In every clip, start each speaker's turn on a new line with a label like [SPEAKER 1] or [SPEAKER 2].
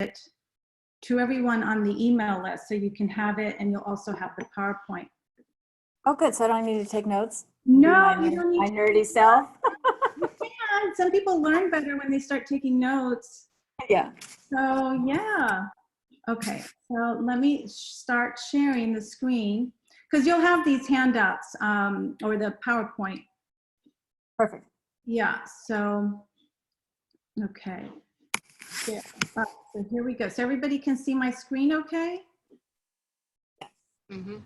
[SPEAKER 1] it to everyone on the email list so you can have it, and you'll also have the PowerPoint.
[SPEAKER 2] Oh, good. So I don't need to take notes?
[SPEAKER 1] No, you don't need
[SPEAKER 2] my nerdy self.
[SPEAKER 1] You can. Some people learn better when they start taking notes.
[SPEAKER 2] Yeah.
[SPEAKER 1] So yeah. Okay, so let me start sharing the screen because you'll have these handouts or the PowerPoint.
[SPEAKER 2] Perfect.
[SPEAKER 1] Yeah, so, okay. Yeah. So here we go. So everybody can see my screen okay?
[SPEAKER 3] Mm-hmm.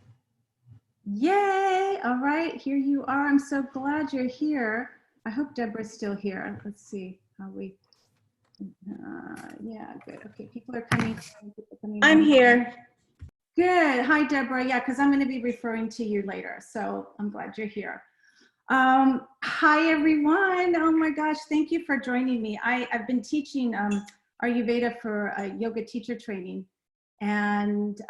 [SPEAKER 1] Yay, all right, here you are. I'm so glad you're here. I hope Deborah's still here. Let's see how we, yeah, good. Okay, people are coming.
[SPEAKER 3] I'm here.
[SPEAKER 1] Good. Hi, Deborah. Yeah, because I'm going to be referring to you later. So I'm glad you're here. Hi, everyone. Oh, my gosh. Thank you for joining me. I've been teaching Ayurveda for yoga teacher training and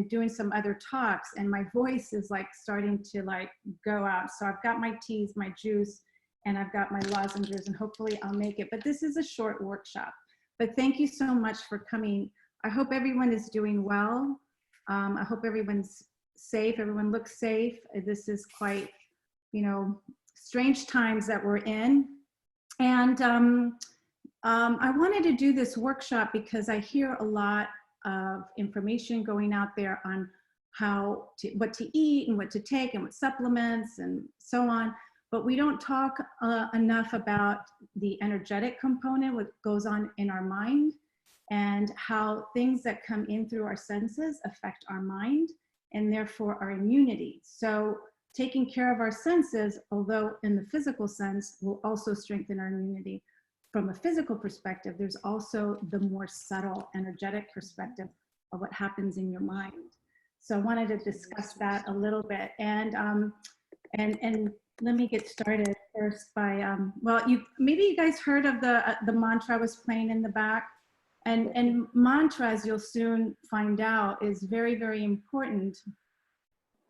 [SPEAKER 1] doing some other talks. And my voice is like starting to like go out. So I've got my teas, my juice, and I've got my lozenges, and hopefully I'll make it. But this is a short workshop. But thank you so much for coming. I hope everyone is doing well. I hope everyone's safe. Everyone looks safe. This is quite, you know, strange times that we're in. And I wanted to do this workshop because I hear a lot of information going out there on what to eat and what to take and what supplements and so on. But we don't talk enough about the energetic component, what goes on in our mind, and how things that come in through our senses affect our mind and therefore our immunity. So taking care of our senses, although in the physical sense, will also strengthen our immunity. From a physical perspective, there's also the more subtle energetic perspective of what happens in your mind. So I wanted to discuss that a little bit. And let me get started first by, well, maybe you guys heard of the mantra I was playing in the back. And mantra, as you'll soon find out, is very, very important.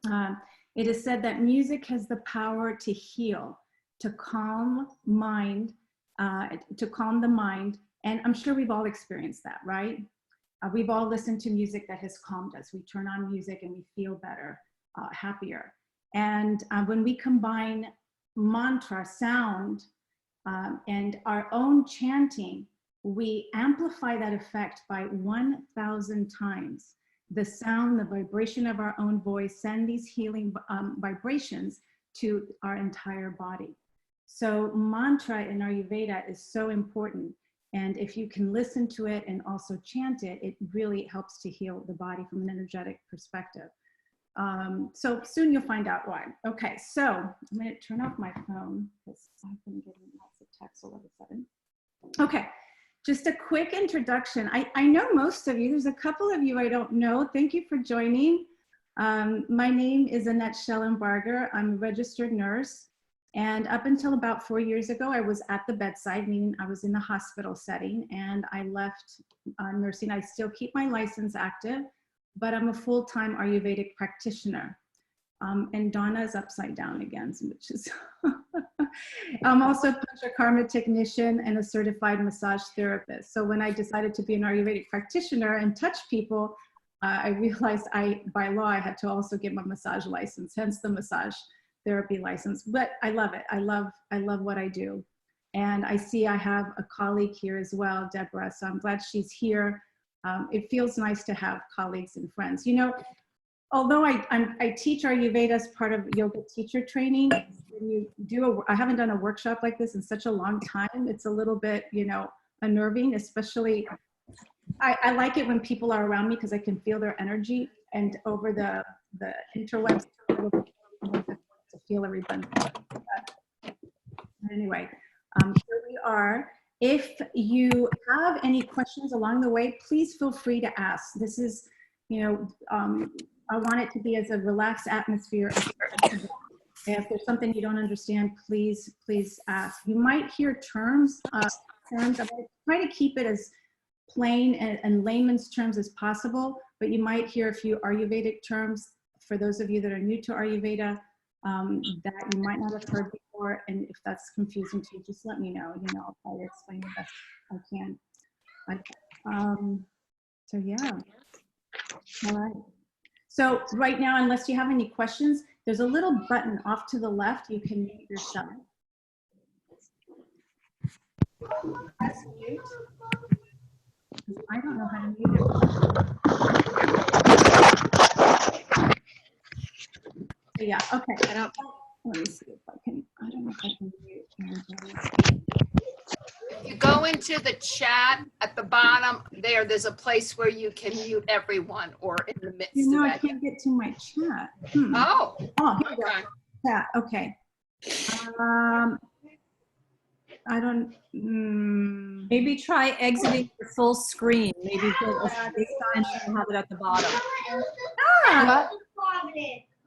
[SPEAKER 1] It is said that music has the power to heal, to calm mind, to calm the mind. And I'm sure we've all experienced that, right? We've all listened to music that has calmed us. We turn on music and we feel better, happier. And when we combine mantra, sound, and our own chanting, we amplify that effect by 1,000 times. The sound, the vibration of our own voice send these healing vibrations to our entire body. So mantra in Ayurveda is so important. And if you can listen to it and also chant it, it really helps to heal the body from an energetic perspective. So soon you'll find out why. Okay, so I'm going to turn off my phone because I've been getting lots of texts all of a sudden. Okay. Just a quick introduction. I know most of you. There's a couple of you I don't know. Thank you for joining. My name is Annette Schellenbarger. I'm a registered nurse. And up until about 4 years ago, I was at the bedside, meaning I was in a hospital setting, and I left nursing. I still keep my license active, but I'm a full-time Ayurvedic practitioner. And Donna is upside down again, which is, I'm also a Panchakarma technician and a certified massage therapist. So when I decided to be an Ayurvedic practitioner and touch people, I realized by law, I had to also get my massage license, hence the massage therapy license. But I love it. I love what I do. And I see I have a colleague here as well, Deborah, so I'm glad she's here. It feels nice to have colleagues and friends. You know, although I teach Ayurveda as part of yoga teacher training, when you do I haven't done a workshop like this in such a long time. It's a little bit, you know, unnerving, especially, I like it when people are around me because I can feel their energy, and over the interwebs, to feel everyone. Anyway, here we are. If you have any questions along the way, please feel free to ask. This is, you know, I want it to be as a relaxed atmosphere as possible. If there's something you don't understand, please ask. You might hear terms. I'm going to try to keep it as plain and layman's terms as possible, but you might hear a few Ayurvedic terms for those of you that are new to Ayurveda that you might not have heard before. And if that's confusing to you, just let me know. You know, I'll try to explain the best I can. Okay. So yeah, all right. So right now, unless you have any questions, there's a little button off to the left. You can mute yourself. Press mute. I don't know how to mute it. So yeah, okay. Let me see if I can, I don't know if I can mute everybody.
[SPEAKER 4] You go into the chat at the bottom there. There's a place where you can mute everyone or in the midst
[SPEAKER 1] You know,
[SPEAKER 4] of
[SPEAKER 1] I
[SPEAKER 4] it.
[SPEAKER 1] can't get to my chat.
[SPEAKER 4] Oh,
[SPEAKER 1] Oh, here we go.
[SPEAKER 4] okay.
[SPEAKER 1] Chat, okay. I don't,
[SPEAKER 2] Maybe try exiting the full screen. Maybe put a space and you'll have it at the bottom.
[SPEAKER 1] ah,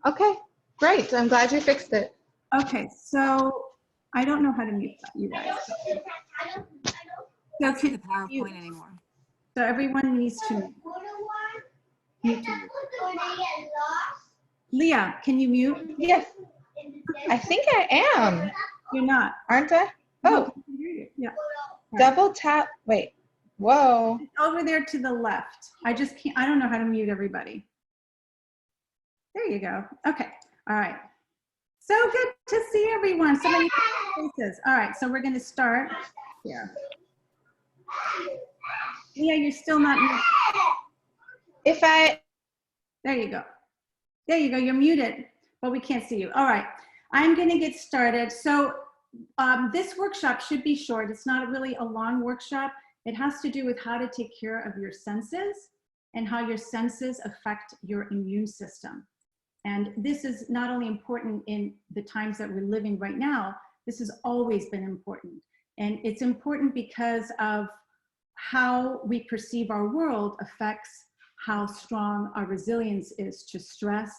[SPEAKER 3] Okay, great. I'm glad you fixed it.
[SPEAKER 1] okay, so I don't know how to mute you guys. So
[SPEAKER 2] Can't see
[SPEAKER 1] can
[SPEAKER 2] the PowerPoint anymore.
[SPEAKER 1] So everyone needs to mute. Leah, can you mute?
[SPEAKER 3] Yes, I think I am.
[SPEAKER 1] You're not.
[SPEAKER 3] Aren't I?
[SPEAKER 1] No,
[SPEAKER 3] Oh,
[SPEAKER 1] I can hear you. Yeah.
[SPEAKER 3] double tap. Wait. Whoa.
[SPEAKER 1] Over there to the left. I just can't, I don't know how to mute everybody. There you go. Okay. All right. So good to see everyone. So many faces. All right. So we're going to start here. Leah, you're still not muted.
[SPEAKER 3] If I,
[SPEAKER 1] There you go. There you go. You're muted, but we can't see you. All right. I'm going to get started. So this workshop should be short. It's not really a long workshop. It has to do with how to take care of your senses and how your senses affect your immune system. And this is not only important in the times that we're living right now, this has always been important. And it's important because of how we perceive our world affects how strong our resilience is to stress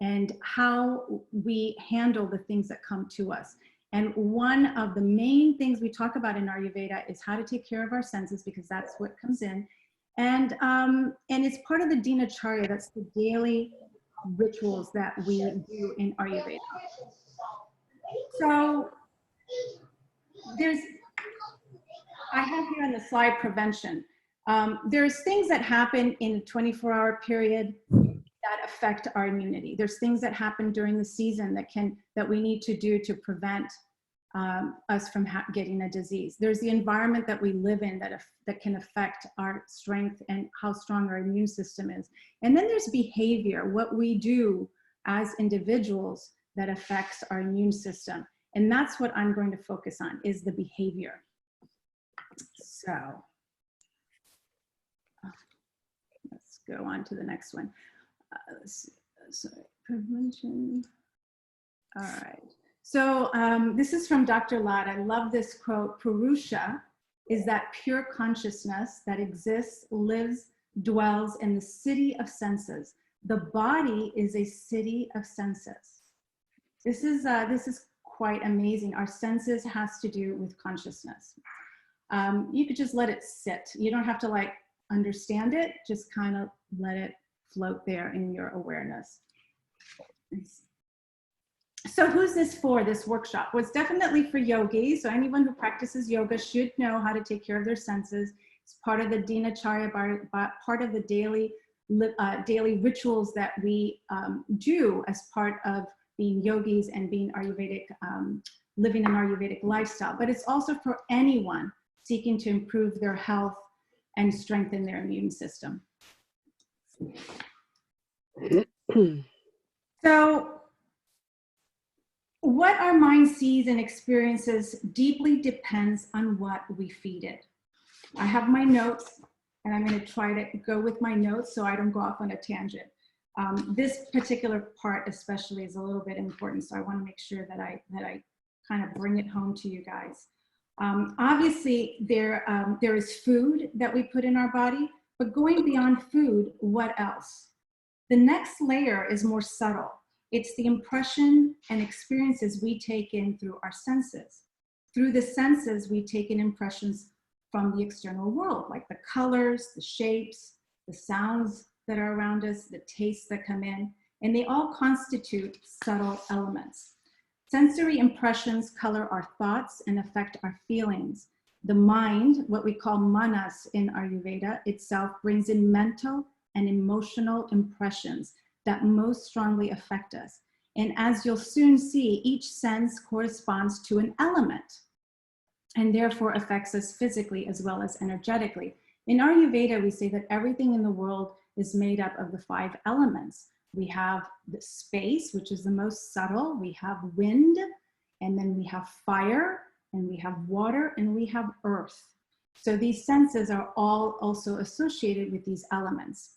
[SPEAKER 1] and how we handle the things that come to us. And one of the main things we talk about in Ayurveda is how to take care of our senses, because that's what comes in. And it's part of the Dinacharya, that's the daily rituals that we do in Ayurveda. So I have here on the slide prevention. There's things that happen in a 24-hour period that affect our immunity. There's things that happen during the season that we need to do to prevent us from getting a disease. There's the environment that we live in that can affect our strength and how strong our immune system is. And then there's behavior, what we do as individuals that affects our immune system. And that's what I'm going to focus on, is the behavior. So let's go on to the next one. Sorry, prevention. All right. So this is from Dr. Ladd. I love this quote. Purusha is that pure consciousness that exists, lives, dwells in the city of senses. The body is a city of senses. This is quite amazing. Our senses has to do with consciousness. You could just let it sit. You don't have to like understand it. Just kind of let it float there in your awareness. So who's this for, this workshop? Well, it's definitely for yogis. So anyone who practices yoga should know how to take care of their senses. It's part of the Dinacharya, part of the daily rituals that we do as part of being yogis and being Ayurvedic, living an Ayurvedic lifestyle. But it's also for anyone seeking to improve their health and strengthen their immune system. So what our mind sees and experiences deeply depends on what we feed it. I have my notes, and I'm going to try to go with my notes so I don't go off on a tangent. This particular part especially is a little bit important, so I want to make sure that I kind of bring it home to you guys. Obviously, there is food that we put in our body, but going beyond food, what else? The next layer is more subtle. It's the impression and experiences we take in through our senses. Through the senses, we take in impressions from the external world, like the colors, the shapes, the sounds that are around us, the tastes that come in, and they all constitute subtle elements. Sensory impressions color our thoughts and affect our feelings. The mind, what we call manas in Ayurveda itself, brings in mental and emotional impressions that most strongly affect us. And as you'll soon see, each sense corresponds to an element and therefore affects us physically as well as energetically. In Ayurveda, we say that everything in the world is made up of the 5 elements. We have the space, which is the most subtle. We have wind, and then we have fire, and we have water, and we have earth. So these senses are all also associated with these elements.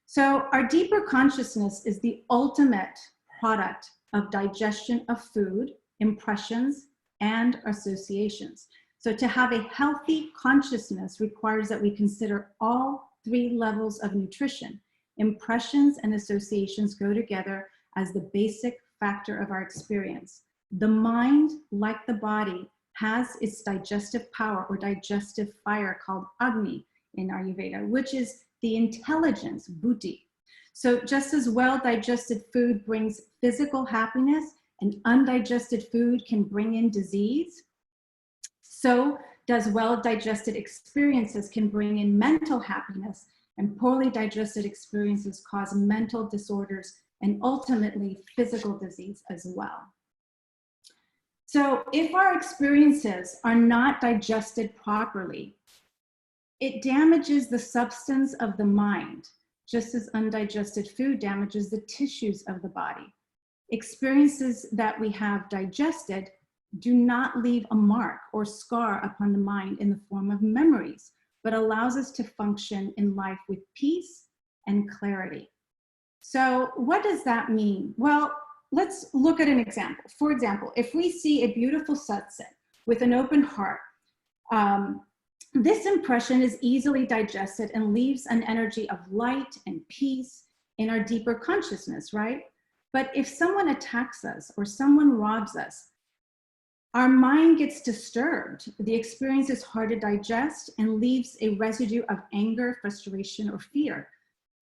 [SPEAKER 1] So our deeper consciousness is the ultimate product of digestion of food, impressions, and associations. So to have a healthy consciousness requires that we consider all 3 levels of nutrition. Impressions and associations go together as the basic factor of our experience. The mind, like the body, has its digestive power or digestive fire called Agni in Ayurveda, which is the intelligence, buddhi. So just as well-digested food brings physical happiness and undigested food can bring in disease, so does well-digested experiences can bring in mental happiness, and poorly digested experiences cause mental disorders and ultimately physical disease as well. So if our experiences are not digested properly, it damages the substance of the mind, just as undigested food damages the tissues of the body. Experiences that we have digested do not leave a mark or scar upon the mind in the form of memories, but allows us to function in life with peace and clarity. So what does that mean? Well, let's look at an example. For example, if we see a beautiful sunset with an open heart, this impression is easily digested and leaves an energy of light and peace in our deeper consciousness, right? But if someone attacks us or someone robs us, our mind gets disturbed. The experience is hard to digest and leaves a residue of anger, frustration, or fear.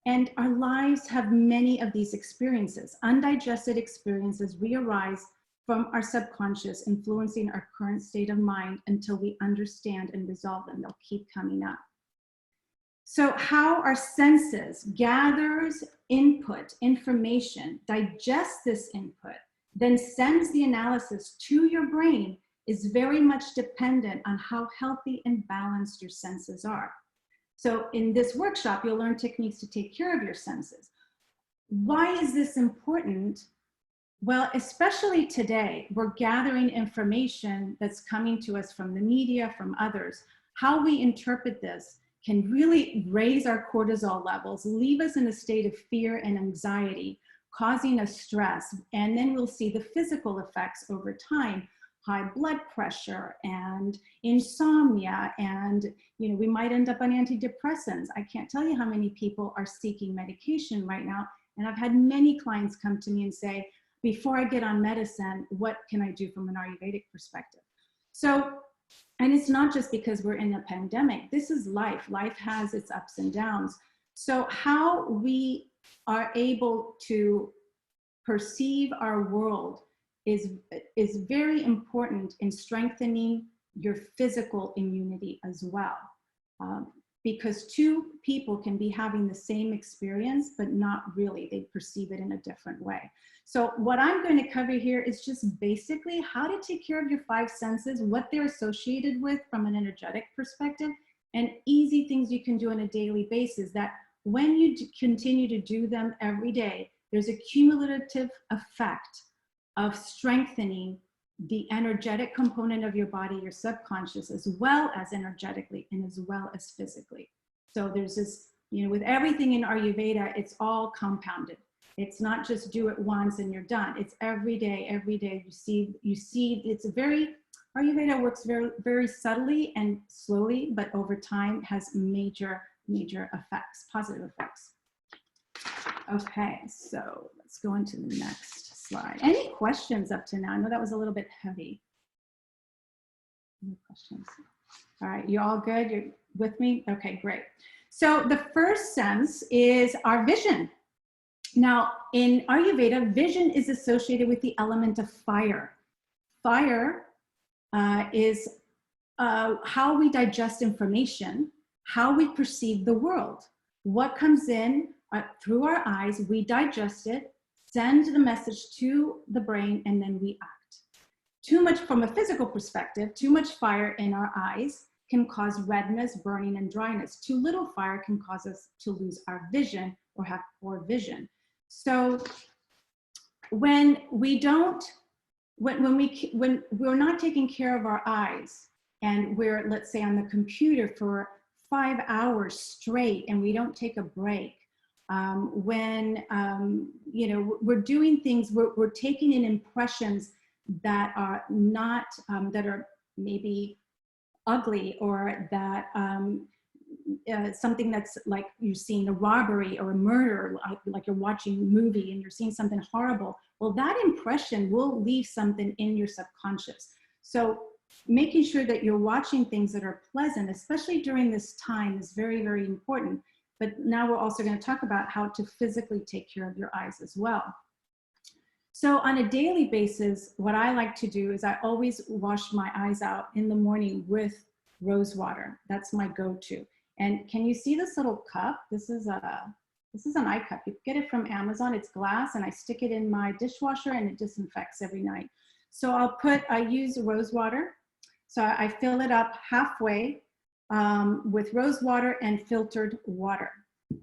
[SPEAKER 1] And our lives have many of these experiences. Undigested experiences re-arise from our subconscious, influencing our current state of mind until we understand and resolve them. They'll keep coming up. So how our senses gathers input, information, digests this input, then sends the analysis to your brain is very much dependent on how healthy and balanced your senses are. So in this workshop, you'll learn techniques to take care of your senses. Why is this important? Well, especially today, we're gathering information that's coming to us from the media, from others. How we interpret this can really raise our cortisol levels, leave us in a state of fear and anxiety, causing us stress. And then we'll see the physical effects over time, high blood pressure and insomnia. And, we might end up on antidepressants. I can't tell you how many people are seeking medication right now. And I've had many clients come to me and say, before I get on medicine, what can I do from an Ayurvedic perspective? So, and it's not just because we're in a pandemic. This is life. Life has its ups and downs. So how we are able to perceive our world is very important in strengthening your physical immunity as well. Because 2 people can be having the same experience, but not really. They perceive it in a different way. So what I'm going to cover here is just basically how to take care of your 5 senses, what they're associated with from an energetic perspective, and easy things you can do on a daily basis that when you continue to do them every day, there's a cumulative effect of strengthening the energetic component of your body, your subconscious, as well as energetically and as well as physically. So there's this, with everything in Ayurveda, it's all compounded. It's not just do it once and you're done. It's every day you see it's Ayurveda works very, very subtly and slowly, but over time has major effects, positive effects. Okay, so let's go into the next slide. Any questions up to now? I know that was a little bit heavy. Any questions? All right, you all good? You're with me? Okay, great. So the first sense is our vision. Now, in Ayurveda, vision is associated with the element of fire. Fire is how we digest information, how we perceive the world. What comes in through our eyes, we digest it, send the message to the brain, and then we act. Too much from a physical perspective, too much fire in our eyes can cause redness, burning, and dryness. Too little fire can cause us to lose our vision or have poor vision. So when we're not taking care of our eyes, and we're, let's say, on the computer for 5 hours straight and we don't take a break, you know, we're doing things, we're taking in impressions that are not, that are maybe ugly, or that something that's like you're seeing a robbery or a murder, like you're watching a movie and you're seeing something horrible. Well, that impression will leave something in your subconscious. So making sure that you're watching things that are pleasant, especially during this time, is very, very important. But now we're also going to talk about how to physically take care of your eyes as well. So on a daily basis, what I like to do is I always wash my eyes out in the morning with rose water. That's my go-to. And can you see this little cup? This is an eye cup. You get it from Amazon. It's glass, and I stick it in my dishwasher and it disinfects every night. So I use rose water. So I fill it up halfway with rose water and filtered water.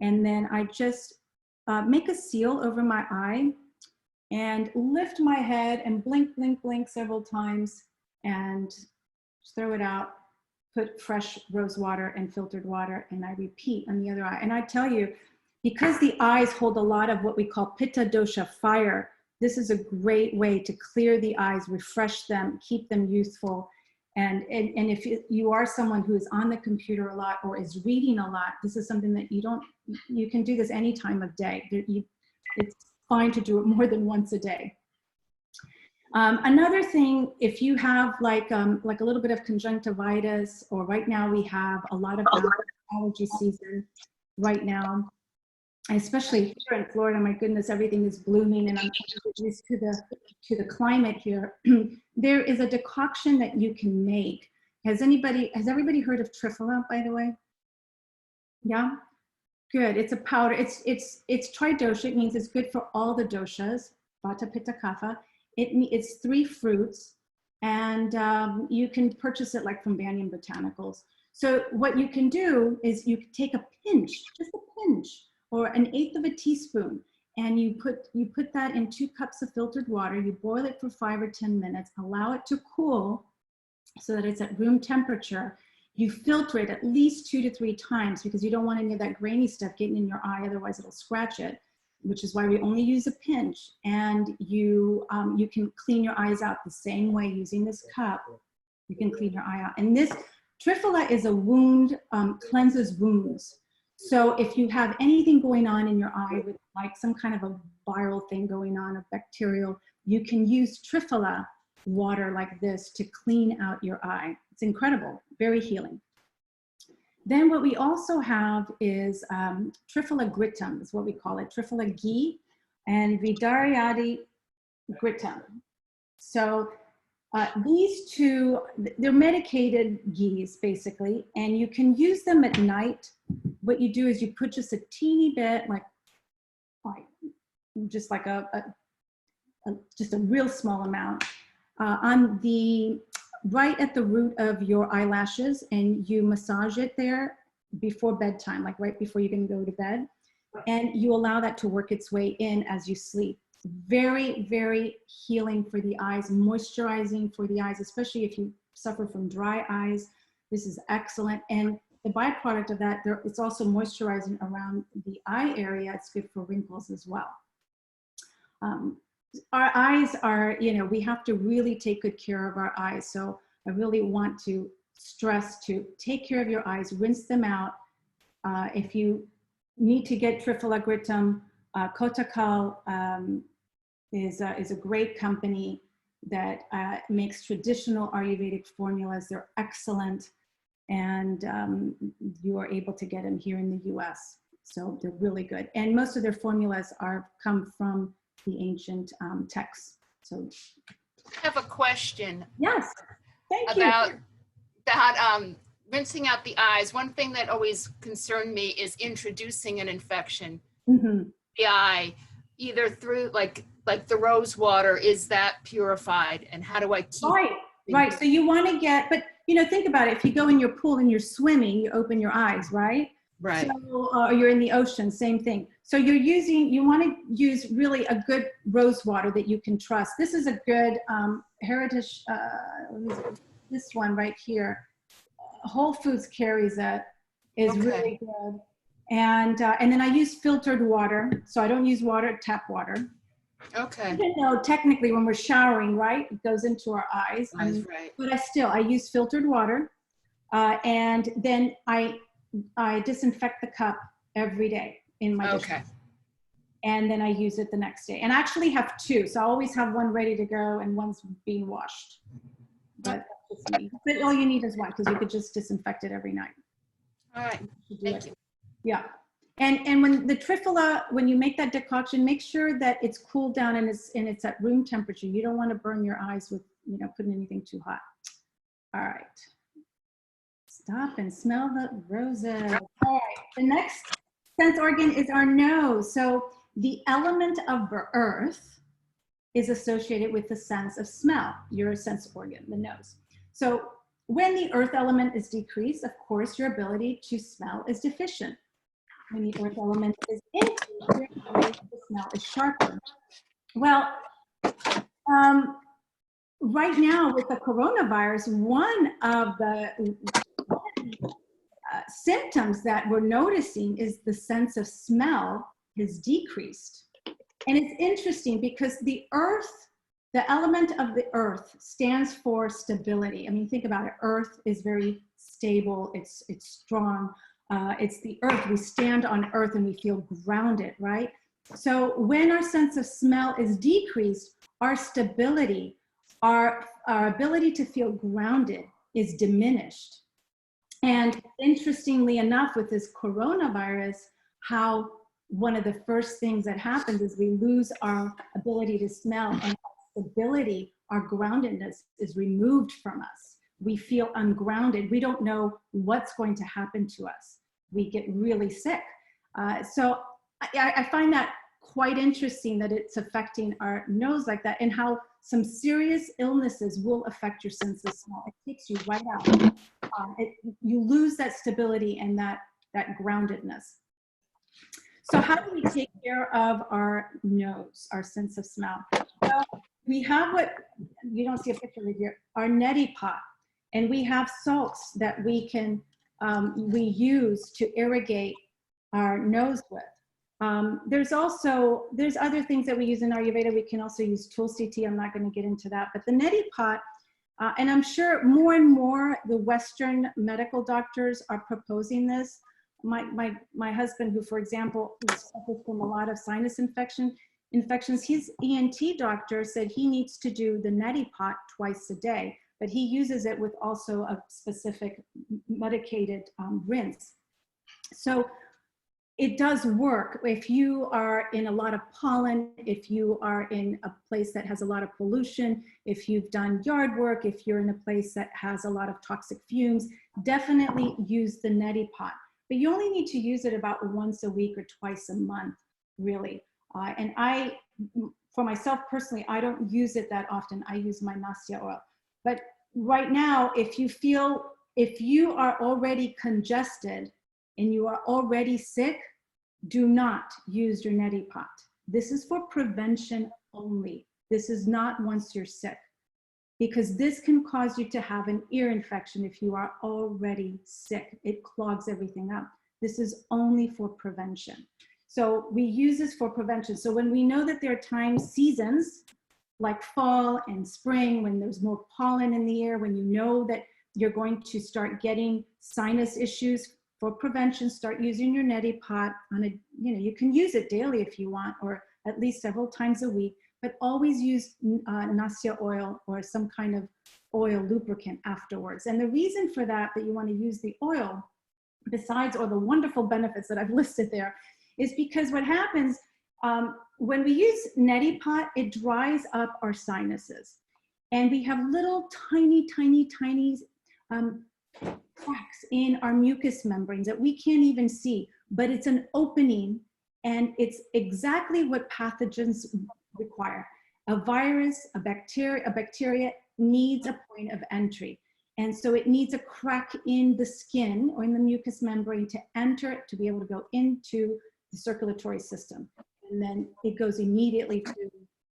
[SPEAKER 1] And then I just make a seal over my eye and lift my head and blink, blink, blink several times and throw it out, put fresh rose water and filtered water, and I repeat on the other eye. And I tell you, because the eyes hold a lot of what we call pitta dosha, fire, this is a great way to clear the eyes, refresh them, keep them youthful. And if you are someone who is on the computer a lot or is reading a lot, this is something that you can do this any time of day. It's fine to do it more than once a day. Another thing, if you have like a little bit of conjunctivitis, or right now we have a lot of allergy season right now, especially here in Florida. My goodness, everything is blooming, and I'm used to the climate here. There is a decoction that you can make. Has everybody heard of triphala, by the way? Yeah, good. It's a powder. It's tridosha. It means it's good for all the doshas, vata, pitta, kapha. It's 3 fruits, and you can purchase it like from Banyan Botanicals. So what you can do is you take a pinch, just a pinch, or 1/8 of a teaspoon, and you put that in 2 cups of filtered water. You boil it for 5 or 10 minutes, allow it to cool so that it's at room temperature. You filter it at least 2 to 3 times, because you don't want any of that grainy stuff getting in your eye, otherwise it'll scratch it, which is why we only use a pinch. And you can clean your eyes out the same way using this cup. You can clean your eye out. And this triphala is a wound, cleanses wounds. So if you have anything going on in your eye with like some kind of a viral thing going on, a bacterial, you can use triphala water like this to clean out your eye. It's incredible, very healing. Then what we also have is triphala grittum, is what we call it, triphala ghee and vidaryadi grittum. So these two, they're medicated ghees basically, and you can use them at night. What you do is you put just a teeny bit, just a real small amount on right at the root of your eyelashes, and you massage it there before bedtime, like right before you're going to go to bed, and you allow that to work its way in as you sleep. Very, very healing for the eyes, moisturizing for the eyes, especially if you suffer from dry eyes. This is excellent. And the byproduct of that, it's also moisturizing around the eye area. It's good for wrinkles as well. Our eyes are, we have to really take good care of our eyes. So I really want to stress to take care of your eyes, rinse them out. If you need to get triphala grittum, Kotakal is a great company that makes traditional Ayurvedic formulas. They're excellent, and you are able to get them here in the US. So they're really good. And most of their formulas come from the ancient texts. So
[SPEAKER 4] I have a question.
[SPEAKER 1] Yes, thank you.
[SPEAKER 4] About that rinsing out the eyes, one thing that always concerned me is introducing an infection
[SPEAKER 1] Mhm.
[SPEAKER 4] the eye, either through like the rose water. Is that purified, and how do I keep
[SPEAKER 1] Right, right. So you want to get, but think about it. If you go in your pool and you're swimming, you open your eyes, right?
[SPEAKER 4] right?
[SPEAKER 1] So, or you're in the ocean, same thing. So you want to use really a good rose water that you can trust. This is a good heritage, this one right here. Whole Foods carries it, is
[SPEAKER 4] Okay.
[SPEAKER 1] really good. And then I use filtered water. So I don't use tap water.
[SPEAKER 4] Okay.
[SPEAKER 1] Even though technically when we're showering, right, it goes into our eyes.
[SPEAKER 4] That's right.
[SPEAKER 1] But I use filtered water. And then I disinfect the cup every day in my dish.
[SPEAKER 4] Okay.
[SPEAKER 1] And then I use it the next day. And I actually have two. So I always have one ready to go and one's being washed. But that's just me. But all you need is one, because you could just disinfect it every night.
[SPEAKER 4] All right. Thank you.
[SPEAKER 1] Yeah. And when the trifala, when you make that decoction, make sure that it's cooled down and it's at room temperature. You don't want to burn your eyes with, putting anything too hot. All right. Stop and smell the roses. All right. The next sense organ is our nose. So the element of the earth is associated with the sense of smell, your sense organ, the nose. So when the earth element is decreased, of course, your ability to smell is deficient. When the earth element is increased, your ability to smell is sharper. Well, right now with the coronavirus, one of the symptoms that we're noticing is the sense of smell has decreased. And it's interesting because the earth, the element of the earth stands for stability. I mean, think about it. Earth is very stable. It's strong. It's the earth. We stand on earth and we feel grounded, right? So when our sense of smell is decreased, our stability, our ability to feel grounded is diminished. And interestingly enough, with this coronavirus, how one of the first things that happens is we lose our ability to smell, and our stability, our groundedness is removed from us. We feel ungrounded. We don't know what's going to happen to us. We get really sick. So I find that quite interesting that it's affecting our nose like that, and how some serious illnesses will affect your sense of smell. It takes you right out. You lose that stability and that groundedness. So how do we take care of our nose, our sense of smell? Well, we have what, you don't see a picture of it here, our neti pot. And we have salts that we can, we use to irrigate our nose with. There's other things that we use in Ayurveda. We can also use tulsi tea. I'm not going to get into that. But the neti pot, and I'm sure more and more the Western medical doctors are proposing this. My husband, who, for example, suffers from a lot of sinus infections, his ENT doctor said he needs to do the neti pot twice a day, but he uses it with also a specific medicated rinse. So it does work. If you are in a lot of pollen, if you are in a place that has a lot of pollution, if you've done yard work, if you're in a place that has a lot of toxic fumes, definitely use the neti pot. But you only need to use it about once a week or twice a month, really. And for myself personally, I don't use it that often. I use my nasya oil. But right now, if you are already congested and you are already sick, do not use your neti pot. This is for prevention only. This is not once you're sick, because this can cause you to have an ear infection if you are already sick. It clogs everything up. This is only for prevention. So we use this for prevention. So when we know that there are seasons like fall and spring, when there's more pollen in the air, when you know that you're going to start getting sinus issues, for prevention, start using your neti pot on a, you can use it daily if you want, or at least several times a week, but always use nasya oil or some kind of oil lubricant afterwards. And the reason for that you want to use the oil, besides all the wonderful benefits that I've listed there, is because what happens when we use neti pot, it dries up our sinuses. And we have little tiny cracks in our mucous membranes that we can't even see, but it's an opening, and it's exactly what pathogens require. A virus, a bacteria needs a point of entry. And so it needs a crack in the skin or in the mucous membrane to enter it, to be able to go into the circulatory system. And then it goes immediately to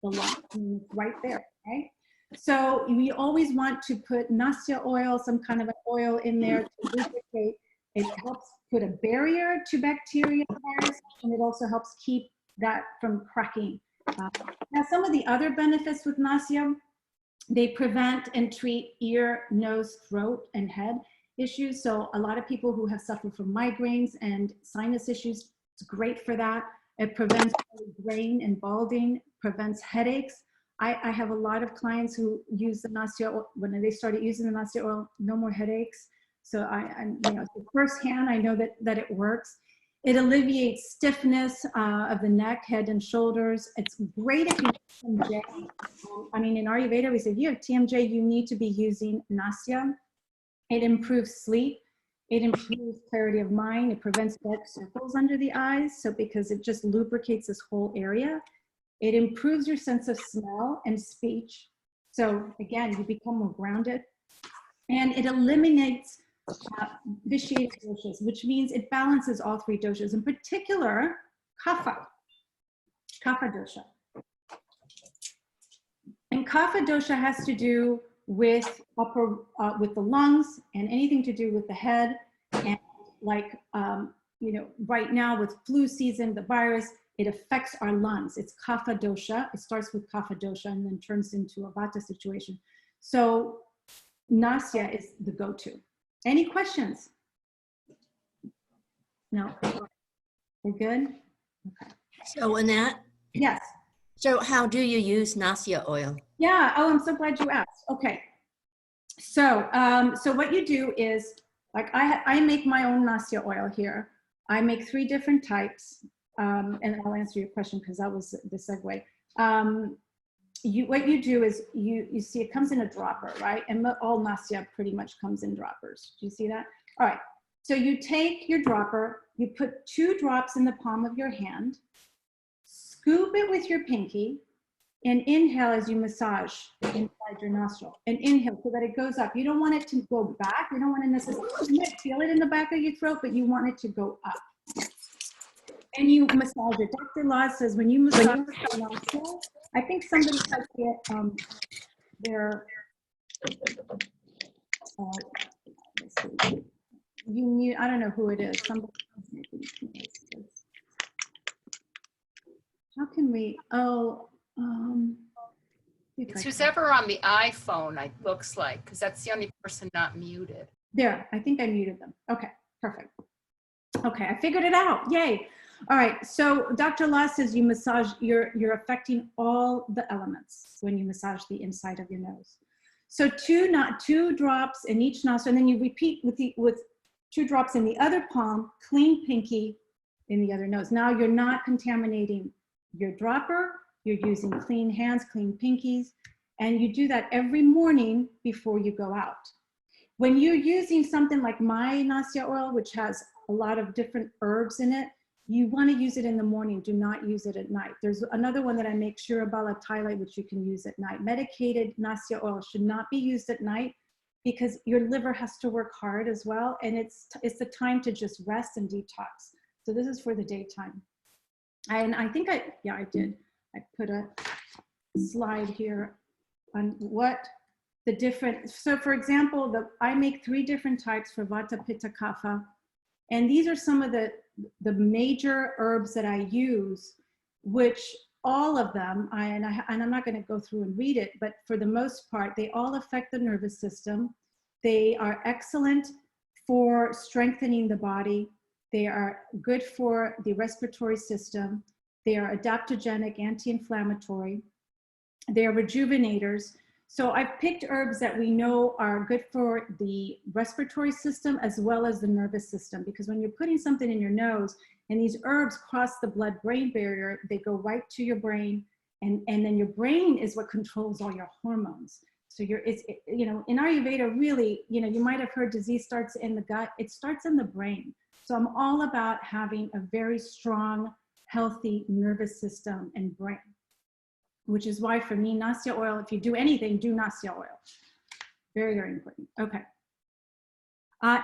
[SPEAKER 1] the lung, right there, right? So we always want to put Nasya oil, some kind of an oil in there to lubricate. It helps put a barrier to bacteria, virus, and it also helps keep that from cracking. Now, some of the other benefits with Nasya, they prevent and treat ear, nose, throat, and head issues. So a lot of people who have suffered from migraines and sinus issues, it's great for that. It prevents brain and balding, prevents headaches. I have a lot of clients who use the Nasya oil. When they started using the Nasya oil, no more headaches. So I'm, you know, firsthand, I know that it works. It alleviates stiffness of the neck, head, and shoulders. It's great if you have TMJ. I mean, in Ayurveda, we say if you have TMJ, you need to be using Nasya. It improves sleep. It improves clarity of mind. It prevents dark circles under the eyes. So because it just lubricates this whole area. It improves your sense of smell and speech. So again, you become more grounded. And it eliminates vitiated doshas, which means it balances all three doshas, in particular, kapha dosha. And kapha dosha has to do with with the lungs and anything to do with the head. And like, you know, right now with flu season, the virus, it affects our lungs. It's kapha dosha. It starts with kapha dosha and then turns into a vata situation. So Nasya is the go-to. Any questions? No? We're good? Okay.
[SPEAKER 5] So Annette,
[SPEAKER 1] Yes.
[SPEAKER 5] so how do you use Nasya oil?
[SPEAKER 1] Yeah, oh, I'm so glad you asked. Okay. So, so what you do is, like I make my own Nasya oil here. I make 3 different types. And I'll answer your question because that was the segue. What you do is you see it comes in a dropper, right? And all Nasya pretty much comes in droppers. Do you see that? All right. So you take your dropper, you put 2 drops in the palm of your hand, scoop it with your pinky, and inhale as you massage inside your nostril. And inhale so that it goes up. You don't want it to go back. You don't want to necessarily, you might feel it in the back of your throat, but you want it to go up. And you massage it. Dr. Laws says when you massage the nostril, I think somebody has to get let's see. You knew, I don't know who it is. Somebody else maybe knows this. How can we,
[SPEAKER 4] It's who's ever on the iPhone, it looks like, because that's the only person not muted.
[SPEAKER 1] There, I think I muted them. Okay, perfect. Okay, I figured it out. Yay. All right, so Dr. Law says you massage, you're affecting all the elements when you massage the inside of your nose. So 2 drops in each nostril, and then you repeat with 2 drops in the other palm, clean pinky in the other nose. Now you're not contaminating your dropper, you're using clean hands, clean pinkies, and you do that every morning before you go out. When you're using something like my Nasya oil, which has a lot of different herbs in it, you want to use it in the morning. Do not use it at night. There's another one that I make, Shirabala Thylite, which you can use at night. Medicated Nasya oil should not be used at night because your liver has to work hard as well. And it's the time to just rest and detox. So this is for the daytime. And I think I did. I put a slide here on what the different, so for example, I make 3 different types for Vata, Pitta, Kapha. And these are some of the major herbs that I use, which all of them, and I'm not going to go through and read it, but for the most part, they all affect the nervous system. They are excellent for strengthening the body. They are good for the respiratory system. They are adaptogenic, anti-inflammatory. They are rejuvenators. So I've picked herbs that we know are good for the respiratory system as well as the nervous system, because when you're putting something in your nose and these herbs cross the blood-brain barrier, they go right to your brain, and then your brain is what controls all your hormones. So you know, in Ayurveda, really, you know, you might have heard disease starts in the gut. It starts in the brain. So I'm all about having a very strong, healthy nervous system and brain, which is why for me, Nasya oil, if you do anything, do Nasya oil. Very, very important. Okay.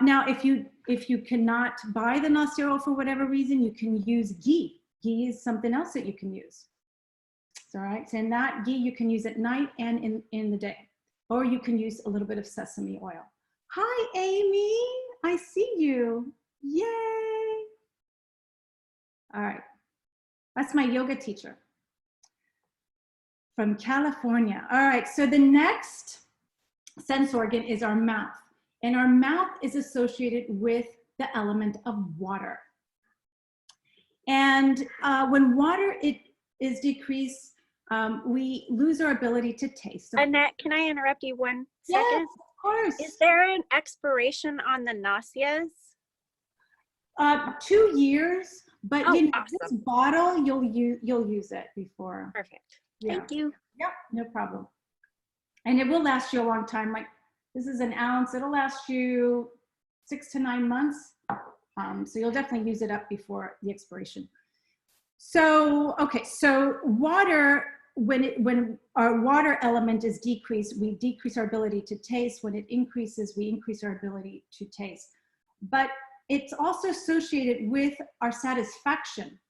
[SPEAKER 1] Now, if you cannot buy the Nasya oil for whatever reason, you can use ghee. Ghee is something else that you can use. All right. So in that ghee, you can use at night and in the day, or you can use a little bit of sesame oil. Hi, Amy. I see you. Yay. All right. That's my yoga teacher from California. All right. So the next sense organ is our mouth. And our mouth is associated with the element of water. And when water is decreased, we lose our ability to taste.
[SPEAKER 6] Annette, can I interrupt you 1 second?
[SPEAKER 1] Yes, of course.
[SPEAKER 6] Is there an expiration on the Nasyas?
[SPEAKER 1] 2 years, but
[SPEAKER 6] Oh,
[SPEAKER 1] you know,
[SPEAKER 6] awesome.
[SPEAKER 1] this bottle, you'll use it before.
[SPEAKER 6] Perfect.
[SPEAKER 1] Yeah.
[SPEAKER 6] Thank you.
[SPEAKER 1] Yep, no problem. And it will last you a long time. Like this is an ounce, it'll last you 6 to 9 months. So you'll definitely use it up before the expiration. So, okay, so water, when our water element is decreased, we decrease our ability to taste. When it increases, we increase our ability to taste. But it's also associated with our satisfaction.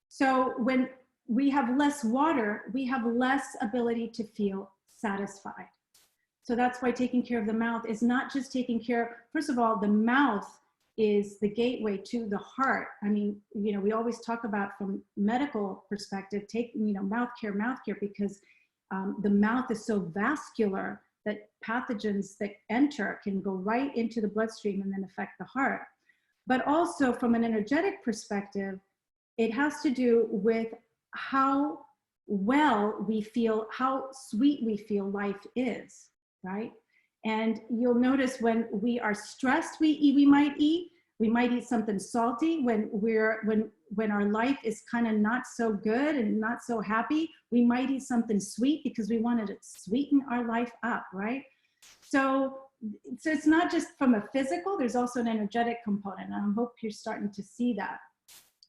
[SPEAKER 1] So when we have less water, we have less ability to feel satisfied. So that's why taking care of the mouth is not just taking care, first of all, the mouth is the gateway to the heart. I mean, you know, we always talk about from medical perspective, mouth care, because the mouth is so vascular that pathogens that enter can go right into the bloodstream and then affect the heart. But also from an energetic perspective, it has to do with how well we feel, how sweet we feel life is, right? And you'll notice when we are stressed, we might eat something salty. When our life is kind of not so good and not so happy, we might eat something sweet because we wanted to sweeten our life up, right? So it's not just from a physical, there's also an energetic component. And I hope you're starting to see that.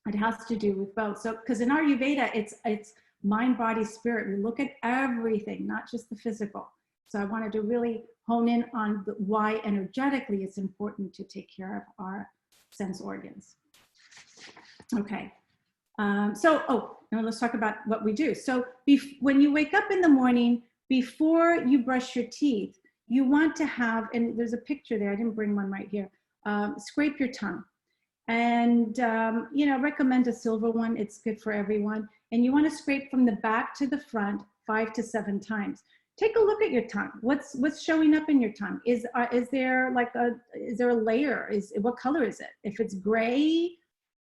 [SPEAKER 1] It has to do with both. So, because in Ayurveda, it's mind, body, spirit. We look at everything, not just the physical. So I wanted to really hone in on why energetically it's important to take care of our sense organs. Okay. Now let's talk about what we do. So when you wake up in the morning, before you brush your teeth, you want to have, and there's a picture there, I didn't bring one right here, scrape your tongue. And, recommend a silver one. It's good for everyone. And you want to scrape from the back to the front 5 to 7 times. Take a look at your tongue. What's showing up in your tongue? Is there a layer? What color is it? If it's gray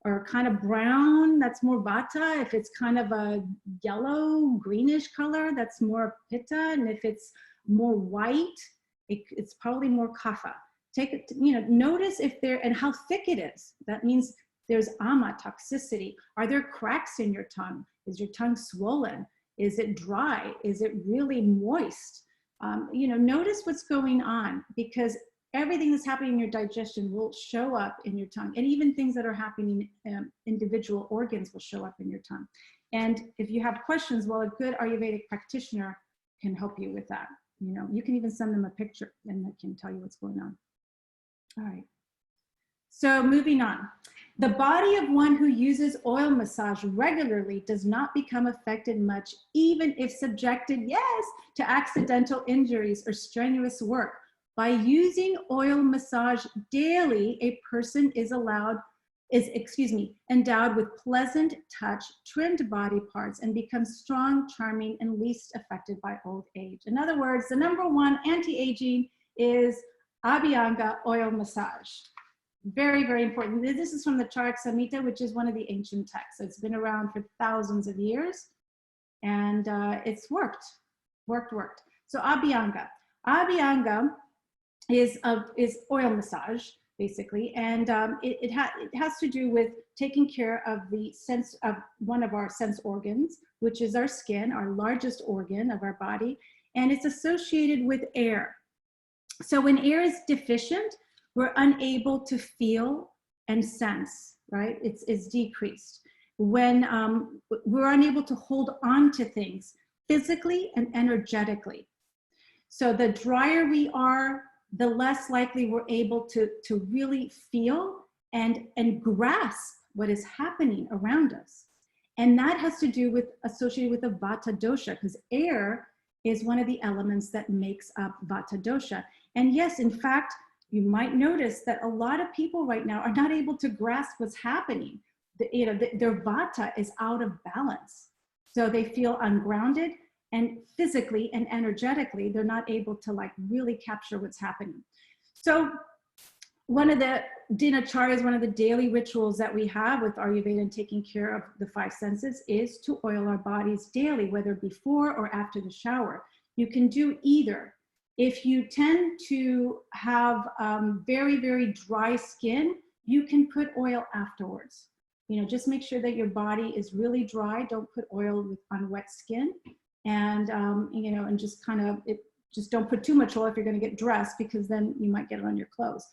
[SPEAKER 1] or kind of brown, that's more vata. If it's kind of a yellow, greenish color, that's more pitta. And if it's more white, it's probably more kapha. Notice if and how thick it is. That means there's ama, toxicity. Are there cracks in your tongue? Is your tongue swollen? Is it dry? Is it really moist? Notice what's going on, because everything that's happening in your digestion will show up in your tongue. And even things that are happening in individual organs will show up in your tongue. And if you have questions, well, a good Ayurvedic practitioner can help you with that. You can even send them a picture and they can tell you what's going on. All right. So moving on. The body of one who uses oil massage regularly does not become affected much, even if subjected, yes, to accidental injuries or strenuous work. By using oil massage daily, a person is endowed with pleasant touch, trimmed body parts, and becomes strong, charming, and least affected by old age. In other words, the number one anti-aging is Abhyanga oil massage. Very, very important. This is from the Charak Samhita, which is one of the ancient texts. It's been around for thousands of years, and it's worked. So Abhyanga. Abhyanga is oil massage, basically, and it has to do with taking care of the sense of one of our sense organs, which is our skin, our largest organ of our body. and it's associated with air. So when air is deficient, we're unable to feel and sense, right? It's decreased. When we're unable to hold on to things physically and energetically. So the drier we are, the less likely we're able to really feel and grasp what is happening around us. And that has to do with, associated with the Vata dosha, because air is one of the elements that makes up Vata dosha. And yes, in fact, you might notice that a lot of people right now are not able to grasp what's happening. Their Vata is out of balance. So they feel ungrounded, and physically and energetically, they're not able to like really capture what's happening. So one of the dinacharyas, one of the daily rituals that we have with Ayurveda and taking care of the 5 senses is to oil our bodies daily, whether before or after the shower. You can do either. If you tend to have very, very dry skin, you can put oil afterwards. Just make sure that your body is really dry. Don't put oil on wet skin. And, and just just don't put too much oil if you're going to get dressed, because then you might get it on your clothes.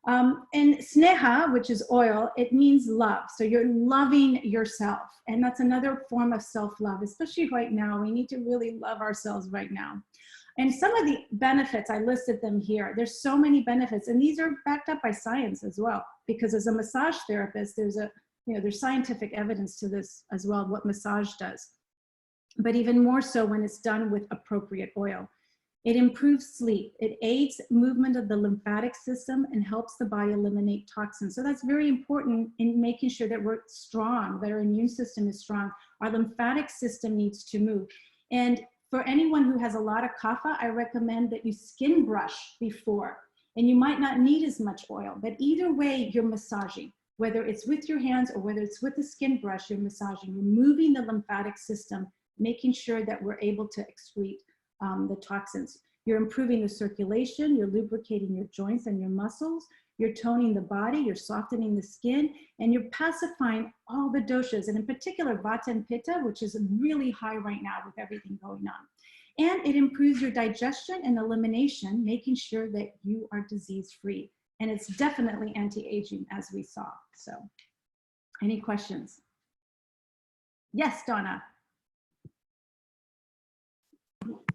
[SPEAKER 1] And sneha, which is oil, it means love. So you're loving yourself. And that's another form of self-love, especially right now. We need to really love ourselves right now. And some of the benefits, I listed them here. There's so many benefits, and these are backed up by science as well, because as a massage therapist, there's scientific evidence to this as well, what massage does. But even more so when it's done with appropriate oil. It improves sleep. It aids movement of the lymphatic system and helps the body eliminate toxins. So that's very important in making sure that we're strong, that our immune system is strong. Our lymphatic system needs to move. And for anyone who has a lot of kapha, I recommend that you skin brush before. And you might not need as much oil, but either way, you're massaging. Whether it's with your hands or whether it's with a skin brush, you're massaging. You're moving the lymphatic system, making sure that we're able to excrete the toxins. You're improving the circulation, you're lubricating your joints and your muscles, you're toning the body, you're softening the skin, and you're pacifying all the doshas, and in particular Vata and Pitta, which is really high right now with everything going on. And it improves your digestion and elimination, making sure that you are disease-free. And it's definitely anti-aging, as we saw. So, any questions? Yes, Donna.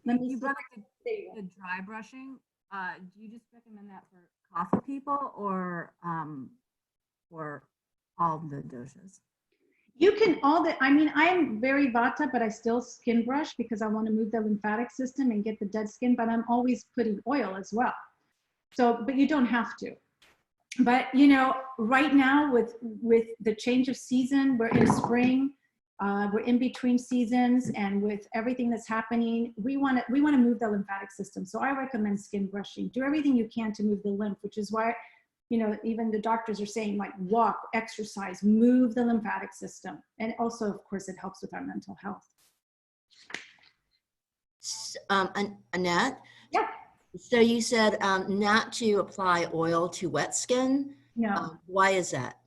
[SPEAKER 2] You brought up the dry brushing. Do you just recommend that for kapha people or for all the doshas?
[SPEAKER 1] You can I'm very Vata, but I still skin brush because I want to move the lymphatic system and get the dead skin, but I'm always putting oil as well. So, but you don't have to. But, right now with the change of season, we're in spring, we're in between seasons, and with everything that's happening, we want to move the lymphatic system. So I recommend skin brushing. Do everything you can to move the lymph, which is why, even the doctors are saying, like, walk, exercise, move the lymphatic system. And also, of course, it helps with our mental health.
[SPEAKER 5] Annette?
[SPEAKER 1] Yeah.
[SPEAKER 5] So you said not to apply oil to wet skin?
[SPEAKER 1] No.
[SPEAKER 5] Why is that?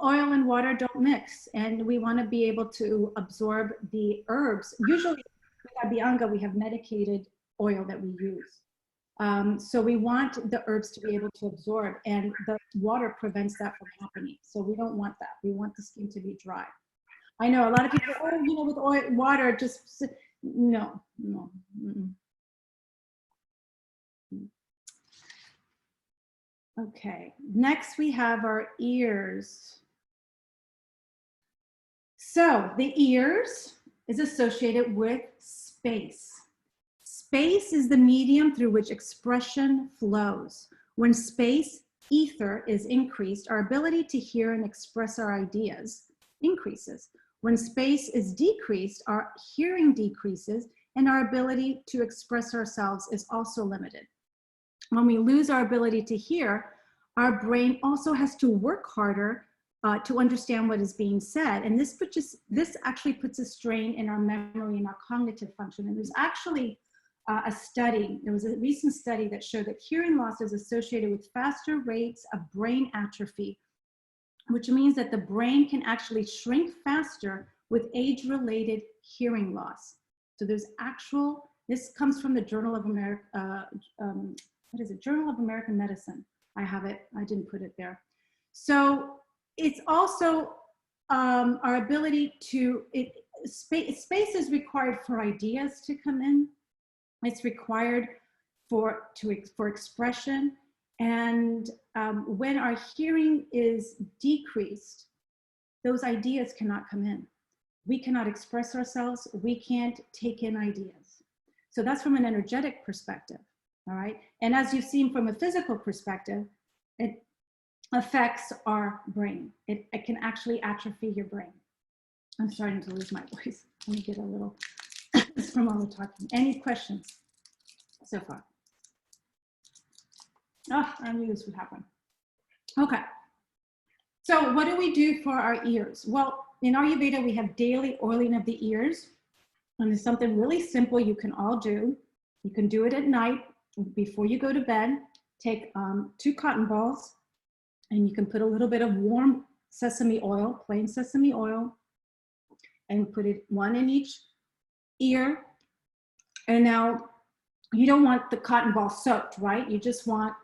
[SPEAKER 1] Oil and water don't mix, and we want to be able to absorb the herbs. Usually with Abhyanga, we have medicated oil that we use. So we want the herbs to be able to absorb, and the water prevents that from happening. So we don't want that. We want the skin to be dry. I know a lot of people, with oil, water, just, no. Okay, next we have our ears. So the ears is associated with space. Space is the medium through which expression flows. When space, ether, is increased, our ability to hear and express our ideas increases. When space is decreased, our hearing decreases, and our ability to express ourselves is also limited. When we lose our ability to hear, our brain also has to work harder to understand what is being said. And this actually puts a strain in our memory and our cognitive function. And there's actually there was a recent study that showed that hearing loss is associated with faster rates of brain atrophy, which means that the brain can actually shrink faster with age-related hearing loss. So there's actual This comes from the Journal of what is it? Journal of American Medicine. I have it. I didn't put it there. So it's also our ability to, space is required for ideas to come in. It's required for expression. And when our hearing is decreased, those ideas cannot come in. We cannot express ourselves. We can't take in ideas. So that's from an energetic perspective, all right? And as you've seen from a physical perspective, it affects our brain. It can actually atrophy your brain. I'm starting to lose my voice. Let me get a little, from all the talking. Any questions so far? Oh, I knew this would happen. Okay. So what do we do for our ears? Well, in Ayurveda, we have daily oiling of the ears. And it's something really simple you can all do. You can do it at night before you go to bed. Take 2 cotton balls, and you can put a little bit of warm sesame oil, plain sesame oil, and put it 1 in each ear. And now you don't want the cotton ball soaked, right? You just want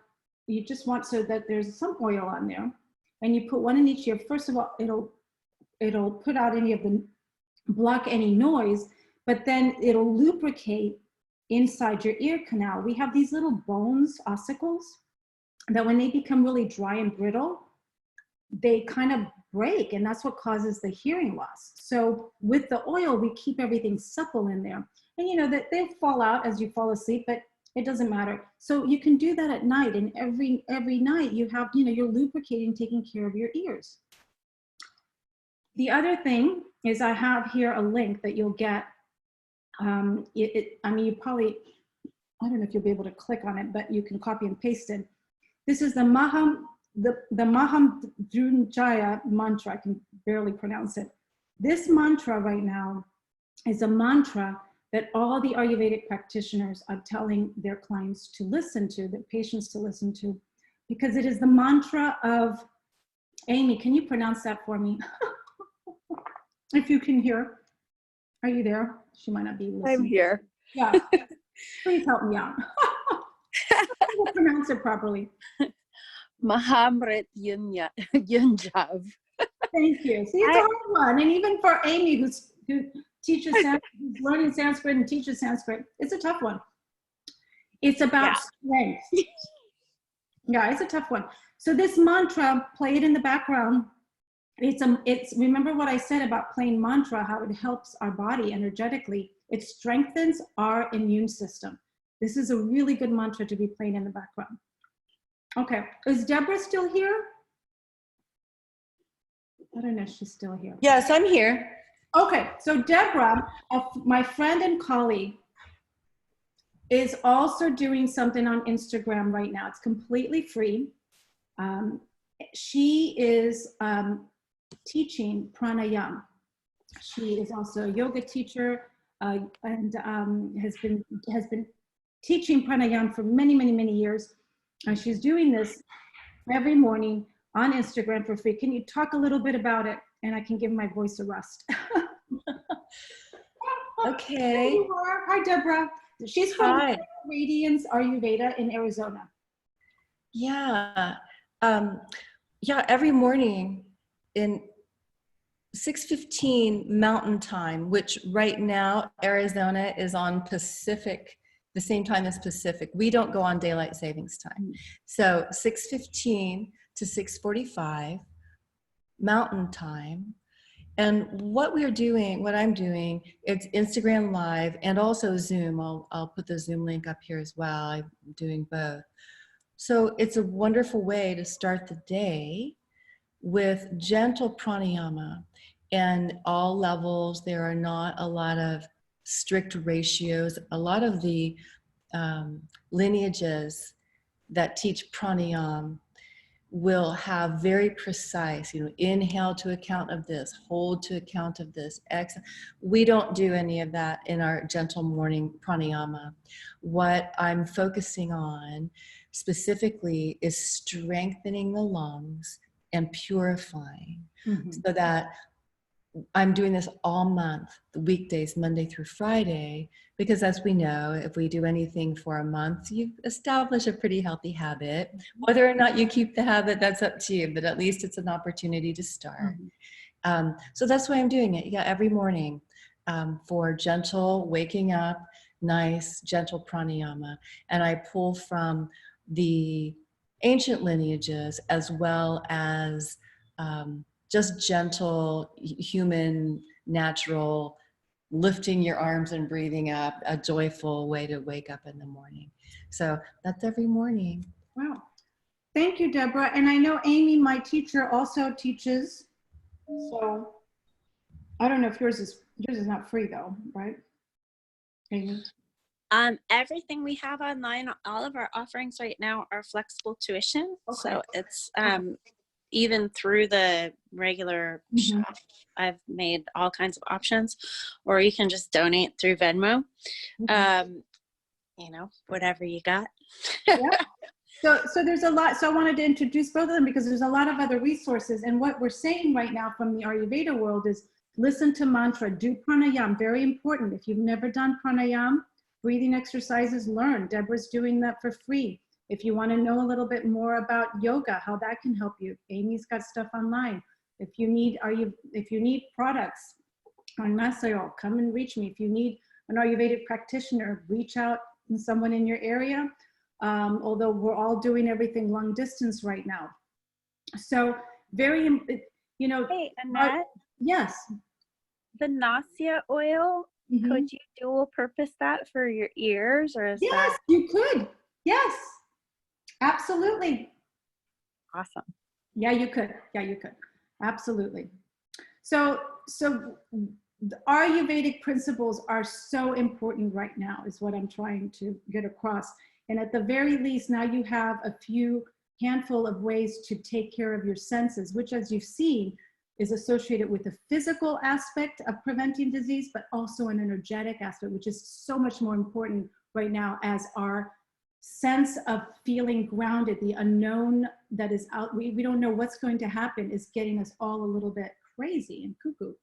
[SPEAKER 1] so that there's some oil on there. And you put 1 in each ear. First of all, it'll put out block any noise, but then it'll lubricate inside your ear canal. We have these little bones, ossicles, that when they become really dry and brittle, they kind of break, and that's what causes the hearing loss. So with the oil, we keep everything supple in there. And you know that they'll fall out as you fall asleep, but it doesn't matter. So you can do that at night, and every night you have, you're lubricating, taking care of your ears. The other thing is I have here a link that you'll get. I mean, you probably, I don't know if you'll be able to click on it, but you can copy and paste it. This is the Mahamdrunjaya mantra. I can barely pronounce it. This mantra right now is a mantra that all the Ayurvedic practitioners are telling their clients to listen to, their patients to listen to, because it is the mantra of, Amy, can you pronounce that for me? If you can hear. Are you there? She might not be listening.
[SPEAKER 6] I'm here.
[SPEAKER 1] Yeah, please help me out. I'll pronounce it properly.
[SPEAKER 6] Mahamrit Yunjav.
[SPEAKER 1] Thank you. See, it's a hard one. And even for Amy, who teaches Sanskrit, who's learning Sanskrit and teaches Sanskrit, it's a tough one. It's about strength. Yeah, it's a tough one. So this mantra, play it in the background. It's remember what I said about playing mantra, how it helps our body energetically. It strengthens our immune system. This is a really good mantra to be playing in the background. Okay, is Deborah still here? I don't know if she's still here.
[SPEAKER 3] Yes, I'm here.
[SPEAKER 1] Okay, so Deborah, my friend and colleague, is also doing something on Instagram right now. It's completely free. She is teaching pranayama. She is also a yoga teacher and has been teaching pranayama for many years. She's doing this every morning on Instagram for free. Can you talk a little bit about it? And I can give my voice a rest.
[SPEAKER 3] Okay.
[SPEAKER 1] Hi, Deborah. She's from Radiance Ayurveda in Arizona.
[SPEAKER 3] Yeah. Every morning in 6:15 Mountain Time, which right now Arizona is on Pacific, the same time as Pacific. We don't go on daylight savings time. So 6:15 to 6:45 Mountain Time. And what I'm doing, it's Instagram Live and also Zoom. I'll put the Zoom link up here as well. I'm doing both. So it's a wonderful way to start the day with gentle pranayama and all levels. There are not a lot of strict ratios. A lot of the lineages that teach pranayama will have very precise, inhale to account of this, hold to account of this, exhale. We don't do any of that in our gentle morning pranayama. What I'm focusing on specifically is strengthening the lungs and purifying, so that I'm doing this all month, the weekdays, Monday through Friday, because as we know, if we do anything for a month, you establish a pretty healthy habit. Whether or not you keep the habit, that's up to you, but at least it's an opportunity to start. So that's why I'm doing it. Yeah, every morning for gentle waking up, nice, gentle pranayama. And I pull from the ancient lineages as well as just gentle, human, natural, lifting your arms and breathing up, a joyful way to wake up in the morning. So that's every morning.
[SPEAKER 1] Wow. Thank you, Deborah. And I know Amy, my teacher, also teaches. So I don't know if yours is not free though, right? Amy?
[SPEAKER 6] Everything we have online, all of our offerings right now are flexible tuition.
[SPEAKER 1] Okay.
[SPEAKER 6] So it's even through the regular shop, I've made all kinds of options, or you can just donate through Venmo. You know, whatever you got.
[SPEAKER 1] Yeah. So there's a lot. So I wanted to introduce both of them because there's a lot of other resources. And what we're saying right now from the Ayurveda world is listen to mantra, do pranayam, very important. If you've never done pranayam, breathing exercises, learn. Deborah's doing that for free. If you want to know a little bit more about yoga, how that can help you, Amy's got stuff online. If you need products on Masayo, come and reach me. If you need an Ayurvedic practitioner, reach out to someone in your area. Although we're all doing everything long distance right now. So very, you know.
[SPEAKER 6] Hey, Annette.
[SPEAKER 1] Yes.
[SPEAKER 6] The Nasya oil, could you dual purpose that for your ears, or is
[SPEAKER 1] yes,
[SPEAKER 6] that?
[SPEAKER 1] you could. Yes, absolutely.
[SPEAKER 6] Awesome.
[SPEAKER 1] Yeah, you could. Yeah, you could. Absolutely. So the Ayurvedic principles are so important right now is what I'm trying to get across. And at the very least, now you have a few handful of ways to take care of your senses, which as you've seen is associated with the physical aspect of preventing disease, but also an energetic aspect, which is so much more important right now as our sense of feeling grounded, the unknown that is out, we don't know what's going to happen, is getting us all a little bit crazy and cuckoo.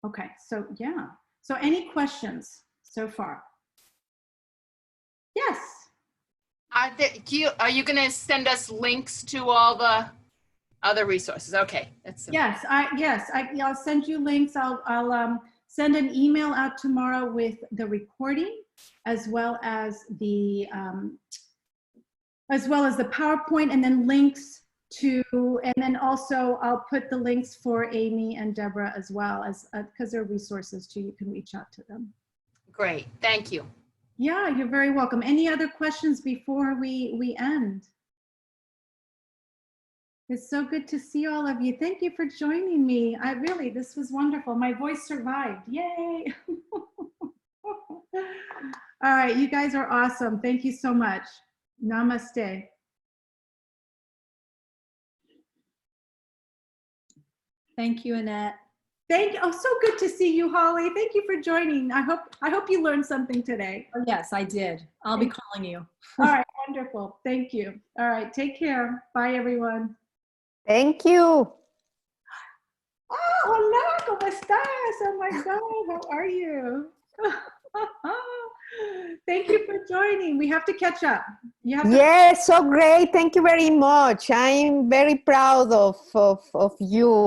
[SPEAKER 1] Okay, so yeah. So any questions so far? Yes.
[SPEAKER 4] Are you going to send us links to all the other resources? Okay, that's simple.
[SPEAKER 1] Yes, I'll send you links. I'll send an email out tomorrow with the recording, as well as the PowerPoint, and then links to, and then also I'll put the links for Amy and Deborah as well, as because they're resources too. You can reach out to them.
[SPEAKER 4] Great, thank you.
[SPEAKER 1] Yeah, you're very welcome. Any other questions before we end? It's so good to see all of you. Thank you for joining me. This was wonderful. My voice survived. Yay. All right, you guys are awesome. Thank you so much. Namaste.
[SPEAKER 3] Thank you, Annette.
[SPEAKER 1] Oh, so good to see you, Holly. Thank you for joining. I hope you learned something today.
[SPEAKER 3] Oh, yes, I did. I'll be calling you.
[SPEAKER 1] All right, wonderful. Thank you. All right, take care. Bye, everyone.
[SPEAKER 7] Thank you.
[SPEAKER 1] Oh, hola, ¿cómo estás? Oh my God, how are you? Thank you for joining. We have to catch up.
[SPEAKER 7] Yes, so great. Thank you very much. I'm very proud of you.